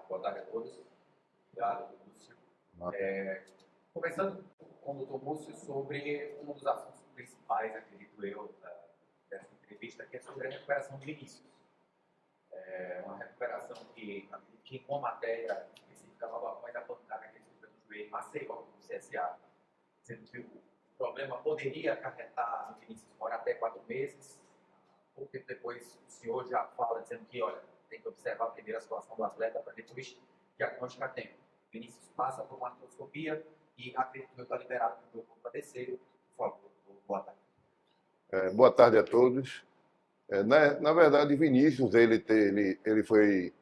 Boa tarde a todos. Obrigado, Lúcio. Começando com o doutor Lúcio sobre um dos assuntos principais, acredito eu, dessa entrevista, que é sobre a recuperação de Vinícius. Uma recuperação que em uma matéria específica vai dar pancada que ele fica no joelho, Maceió, no CSA, sendo que o problema poderia acarretar no Vinícius por até 4 meses. Pouco tempo depois, o senhor já fala dizendo que, olha, tem que observar primeiro a situação do atleta para depois diagnosticar tempo. Vinícius passa por uma artroscopia e acredito que está liberado para o jogo para terceiro. Por favor, boa tarde. Boa tarde a todos. Na verdade, Vinícius ele foi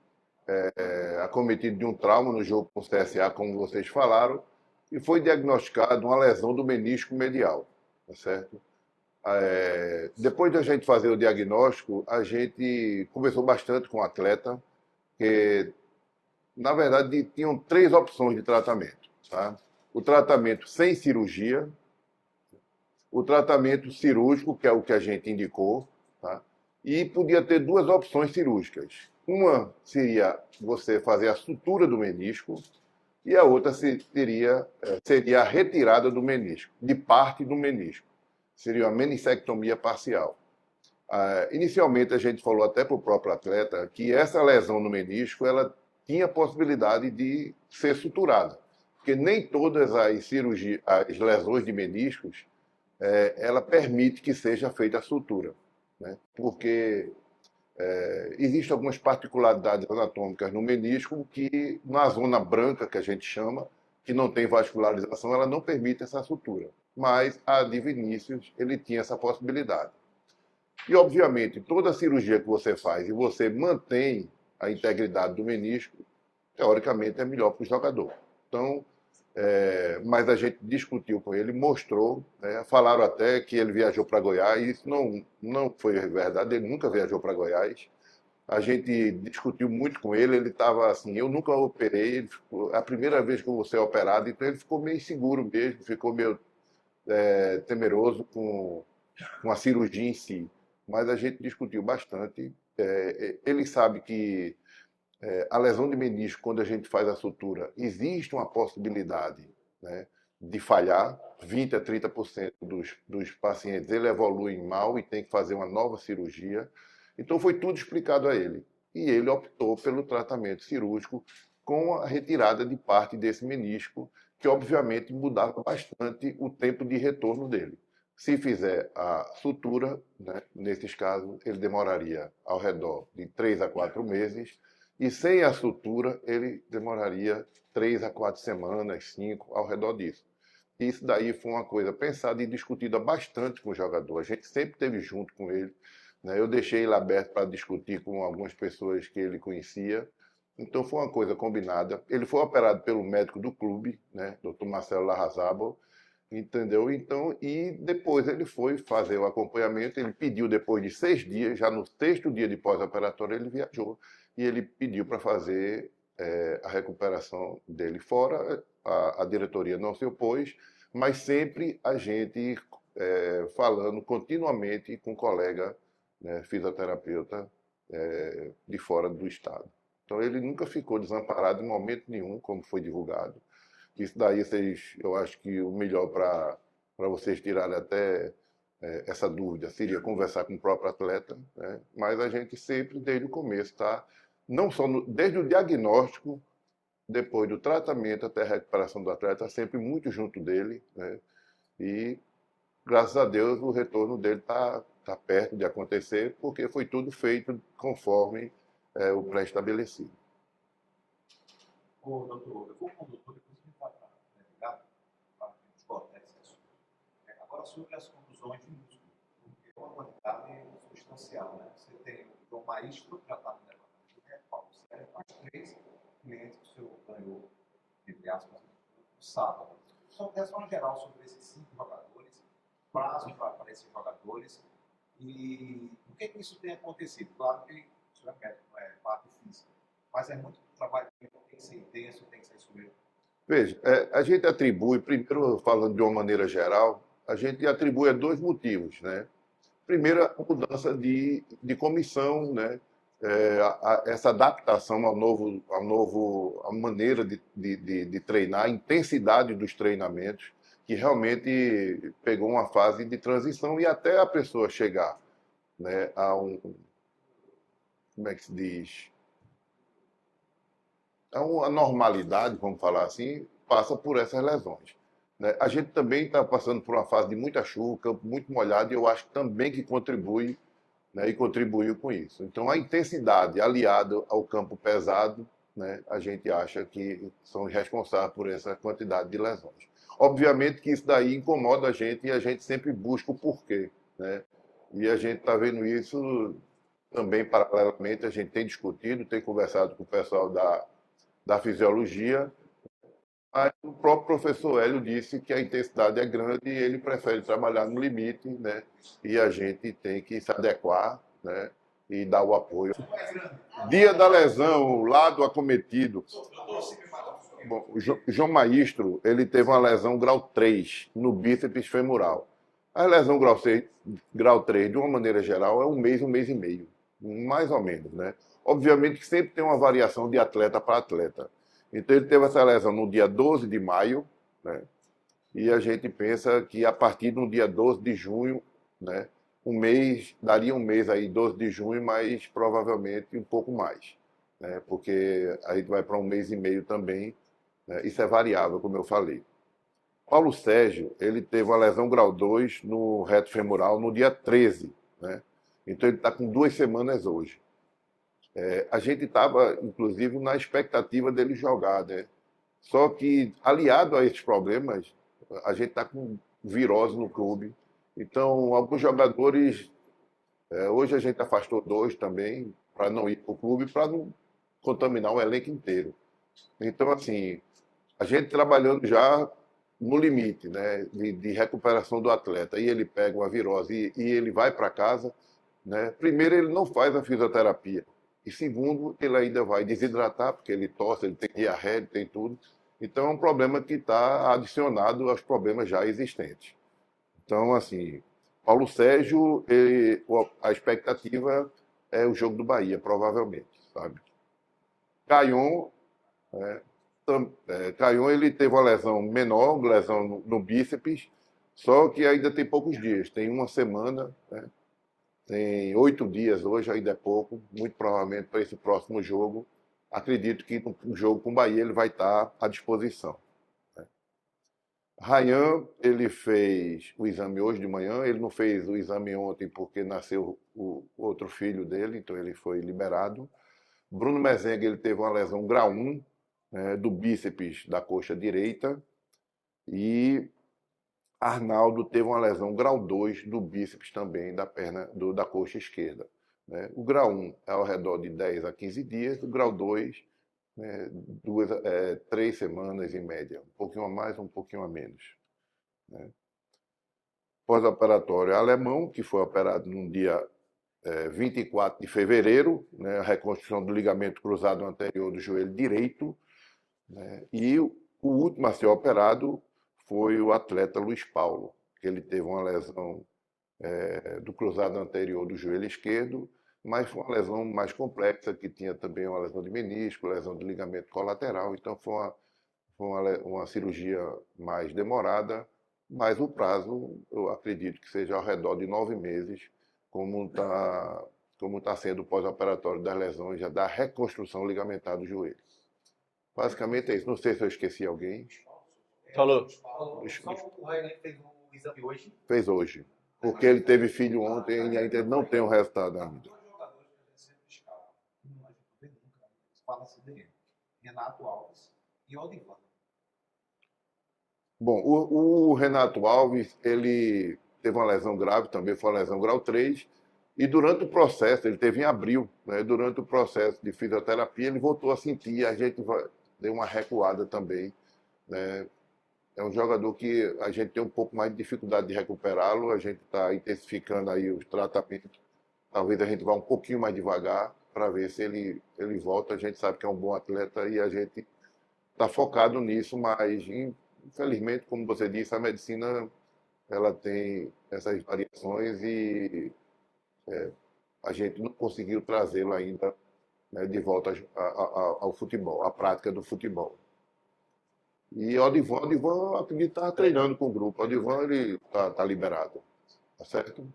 acometido de um trauma no jogo com o CSA, como vocês falaram, e foi diagnosticado uma lesão do menisco medial, tá certo? Depois de a gente fazer o diagnóstico, a gente conversou bastante com o atleta, que, na verdade, tinham 3 opções de tratamento. Tá? O tratamento sem cirurgia, o tratamento cirúrgico, que é o que a gente indicou, tá? E podia ter 2 opções cirúrgicas. Uma seria você fazer a sutura do menisco e a outra seria a retirada do menisco, de parte do menisco. Seria uma menissectomia parcial. Inicialmente, a gente falou até para o próprio atleta que essa lesão no menisco ela tinha possibilidade de ser suturada, porque nem todas as lesões de meniscos ela permite que seja feita a sutura, né? Porque existem algumas particularidades anatômicas no menisco que, na zona branca, que a gente chama, que não tem vascularização, ela não permite essa sutura. Mas a de Vinícius, ele tinha essa possibilidade. E, obviamente, toda cirurgia que você faz e você mantém a integridade do menisco, teoricamente é melhor para o jogador. Então, mas a gente discutiu com ele, mostrou, falaram até que ele viajou para Goiás, e isso não foi verdade, ele nunca viajou para Goiás. A gente discutiu muito com ele, ele estava assim, eu nunca operei, a primeira vez que eu vou ser operado, então ele ficou meio inseguro mesmo, ficou meio temeroso com a cirurgia em si. Mas a gente discutiu bastante. Ele sabe que a lesão de menisco, quando a gente faz a sutura, existe uma possibilidade, né, de falhar. 20% a 30% dos pacientes ele evoluem mal e tem que fazer uma nova cirurgia. Então foi tudo explicado a ele. E ele optou pelo tratamento cirúrgico com a retirada de parte desse menisco, que obviamente mudava bastante o tempo de retorno dele. Se fizer a sutura, né, nesses casos, ele demoraria ao redor de 3 a 4 meses, e sem a sutura, ele demoraria 3 a 4 semanas, 5, ao redor disso. Isso daí foi uma coisa pensada e discutida bastante com o jogador. A gente sempre esteve junto com ele, né? Eu deixei ele aberto para discutir com algumas pessoas que ele conhecia. Então foi uma coisa combinada. Ele foi operado pelo médico do clube, né, Dr. Marcelo Larrazábal, entendeu? Então, e depois ele foi fazer o acompanhamento. Ele pediu, depois de 6 dias, já no 6º dia de pós-operatório, ele viajou e ele pediu para fazer a recuperação dele fora. A diretoria não se opôs, mas sempre a gente falando continuamente com um colega, né, fisioterapeuta de fora do estado. Então ele nunca ficou desamparado em momento nenhum, como foi divulgado. Isso daí eu acho que o melhor para vocês tirarem até essa dúvida seria conversar com o próprio atleta, né? Mas a gente sempre, desde o começo, tá? Não só desde o diagnóstico, depois do tratamento até a recuperação do atleta, sempre muito junto dele, né? E, graças a Deus, o retorno dele está perto de acontecer, porque foi tudo feito conforme o pré-estabelecido. Ô, doutor, eu vou com o doutor, depois me fala, ligado? Para a gente cortar esse assunto. Agora, sobre as contusões de músculo, porque é uma quantidade substancial, né? Você tem o João Maístro, já está no levantamento do Paulo Sérgio, mais 3 clientes que o senhor ganhou, entre aspas, no sábado. Só de forma geral sobre esses 5 jogadores, prazo para esses jogadores e o que isso tem acontecido. Claro que o senhor é médico, não é parte física, mas é muito trabalho que tem que ser intenso, tem que ser sujeito. Veja, a gente atribui, primeiro falando de uma maneira geral, a gente atribui a 2 motivos, né? Primeiro, a mudança de comissão, né? essa adaptação à maneira de treinar, a intensidade dos treinamentos, que realmente pegou uma fase de transição e até a pessoa chegar, né, a como é que se diz? A normalidade, vamos falar assim, passa por essas lesões. Né? A gente também está passando por uma fase de muita chuva, campo muito molhado, e eu acho também que contribui, né, e contribuiu com isso. Então, a intensidade aliada ao campo pesado, né, a gente acha que são responsáveis por essa quantidade de lesões. Obviamente que isso daí incomoda a gente e a gente sempre busca o porquê. Né? E a gente está vendo isso também paralelamente, a gente tem discutido, tem conversado com o pessoal da fisiologia. Aí o próprio professor Hélio disse que a intensidade é grande e ele prefere trabalhar no limite, né? E a gente tem que se adequar, né? E dar o apoio. Dia da lesão, o lado acometido. Bom, o João Maestro, ele teve uma lesão grau 3 no bíceps femoral. A lesão grau 3, de uma maneira geral, é um mês e meio, mais ou menos, né? Obviamente que sempre tem uma variação de atleta para atleta. Então, ele teve essa lesão no dia 12 de maio, né? E a gente pensa que a partir do dia 12 de junho, né? Daria um mês aí, 12 de junho, mas provavelmente um pouco mais, né? Porque a gente vai para um mês e meio também, né? Isso é variável, como eu falei. Paulo Sérgio, ele teve uma lesão grau 2 no reto femoral no dia 13, né? Então, ele está com 2 semanas hoje. A gente estava, inclusive, na expectativa dele jogar, né? Só que, aliado a esses problemas, a gente está com virose no clube. Então, alguns jogadores. Hoje a gente afastou 2 também, para não ir para o clube, para não contaminar o elenco inteiro. Então, assim, a gente trabalhando já no limite, né, de recuperação do atleta, e ele pega uma virose e ele vai para casa, né? Primeiro, ele não faz a fisioterapia. E segundo, ele ainda vai desidratar, porque ele tosse, ele tem diarreia, ele tem tudo. Então, é um problema que está adicionado aos problemas já existentes. Então, assim, Paulo Sérgio, a expectativa é o jogo do Bahia, provavelmente, sabe? Caion, Caion, ele teve uma lesão menor, uma lesão no bíceps, só que ainda tem poucos dias, tem uma semana, né? Tem 8 dias hoje, ainda é pouco, muito provavelmente para esse próximo jogo. Acredito que no jogo com o Bahia ele vai estar à disposição. Rayan, ele fez o exame hoje de manhã, ele não fez o exame ontem porque nasceu o outro filho dele, então ele foi liberado. Bruno Mezenga, ele teve uma lesão grau 1, né, do bíceps da coxa direita. E Arnaldo teve uma lesão grau 2 do bíceps também, da perna, da coxa esquerda. Né? O grau 1 é ao redor de 10 a 15 dias, o grau 2, né, 3 semanas em média, um pouquinho a mais, um pouquinho a menos. Né? Pós-operatório alemão, que foi operado no dia 24 de fevereiro, né, a reconstrução do ligamento cruzado anterior do joelho direito, né, e o último a ser operado foi o atleta Luiz Paulo, que ele teve uma lesão do cruzado anterior do joelho esquerdo, mas foi uma lesão mais complexa, que tinha também uma lesão de menisco, lesão de ligamento colateral, então foi uma cirurgia mais demorada, mas o prazo, eu acredito que seja ao redor de 9 meses, como tá sendo o pós-operatório das lesões, já da reconstrução ligamentar do joelho. Basicamente é isso. Não sei se eu esqueci alguém. Falou. O Rayan fez o exame hoje. Fez hoje. Porque ele teve filho ontem e ainda não tem o resultado ainda. Dois jogadores que a gente sempre escala. Não, a gente não vê nunca. Fala-se dele. Renato Alves e Odivan. Bom, o Renato Alves, ele teve uma lesão grave também, foi uma lesão grau 3, e durante o processo, ele teve em abril, né, durante o processo de fisioterapia, ele voltou a sentir, a gente deu uma recuada também. Né? É um jogador que a gente tem um pouco mais de dificuldade de recuperá-lo, a gente está intensificando aí os tratamentos, talvez a gente vá um pouquinho mais devagar para ver se ele volta, a gente sabe que é um bom atleta e a gente está focado nisso, mas infelizmente, como você disse, a medicina ela tem essas variações e a gente não conseguiu trazê-lo ainda, né, de volta ao futebol, à prática do futebol. E o Odivan acredito que estava treinando com o grupo. O Odivan, ele tá liberado. Tá certo?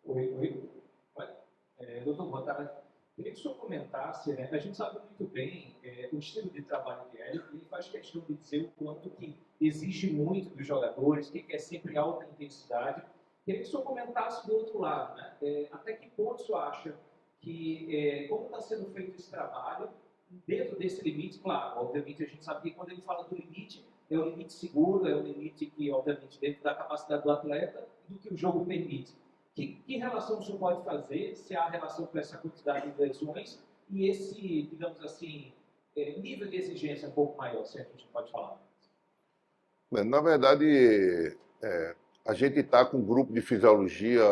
Oi. Doutor, boa tarde. Queria que o senhor comentasse, né? A gente sabe muito bem o estilo de trabalho de Hélio, ele faz questão de dizer o quanto que exige muito dos jogadores, que é sempre alta intensidade. Queria que o senhor comentasse do outro lado, né? Até que ponto o senhor acha que, como está sendo feito esse trabalho, dentro desse limite, claro, obviamente a gente sabe que quando ele fala do limite, é um limite seguro, é um limite que, obviamente, dentro da capacidade do atleta e do que o jogo permite. Que relação o senhor pode fazer, se há relação com essa quantidade de lesões e esse, digamos assim, nível de exigência um pouco maior, se a gente pode falar? Na verdade, a gente está com um grupo de fisiologia,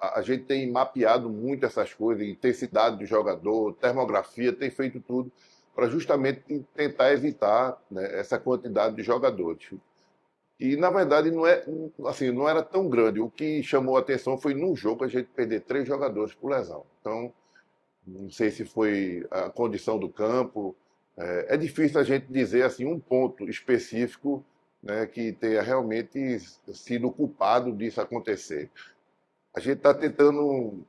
a gente tem mapeado muito essas coisas, intensidade do jogador, termografia, tem feito tudo para justamente tentar evitar, né, essa quantidade de jogadores. E, na verdade, não era tão grande. O que chamou a atenção foi, num jogo, a gente perder 3 jogadores por lesão. Então, não sei se foi a condição do campo. É difícil a gente dizer assim, um ponto específico, né, que tenha realmente sido culpado disso acontecer. A gente está tentando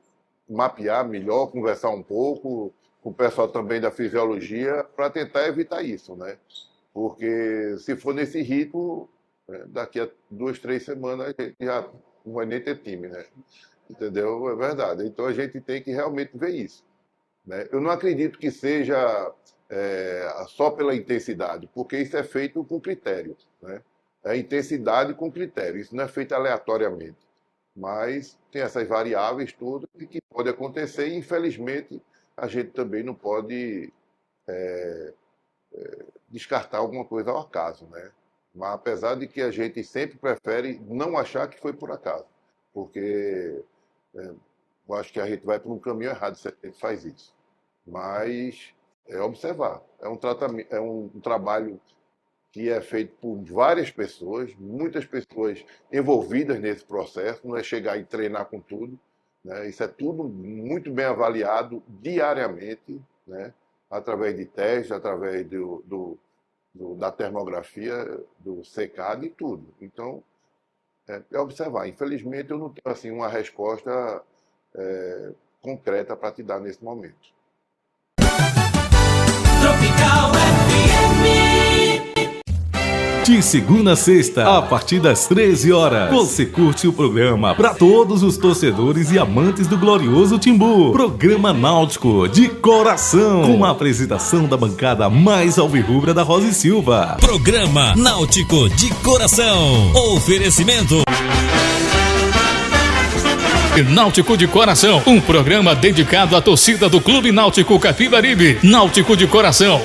mapear melhor, conversar um pouco com o pessoal também da fisiologia para tentar evitar isso, né? Porque, se for nesse ritmo, daqui a 2, 3 semanas a gente já não vai nem ter time, né? Entendeu? É verdade. Então a gente tem que realmente ver isso, né? Eu não acredito que seja só pela intensidade, porque isso é feito com critério, né? É intensidade com critério, isso não é feito aleatoriamente. Mas tem essas variáveis todas que pode acontecer e, infelizmente, a gente também não pode descartar alguma coisa ao acaso, né? Mas apesar de que a gente sempre prefere não achar que foi por acaso, porque eu acho que a gente vai por um caminho errado se a gente faz isso. Mas é observar, é um trabalho que é feito por várias pessoas, muitas pessoas envolvidas nesse processo, não é chegar e treinar com tudo, né? Isso é tudo muito bem avaliado diariamente, né? Através de testes, através da termografia, do secado e tudo. Então, é observar. Infelizmente, eu não tenho assim, uma resposta concreta para te dar nesse momento. Tropical FM. De segunda a sexta, a partir das 13 horas, você curte o programa para todos os torcedores e amantes do glorioso Timbu. Programa Náutico de Coração, com a apresentação da bancada mais alvirrubra da Rosa e Silva. Programa Náutico de Coração. Oferecimento Náutico de Coração, um programa dedicado à torcida do Clube Náutico Capibaribe. Náutico de Coração,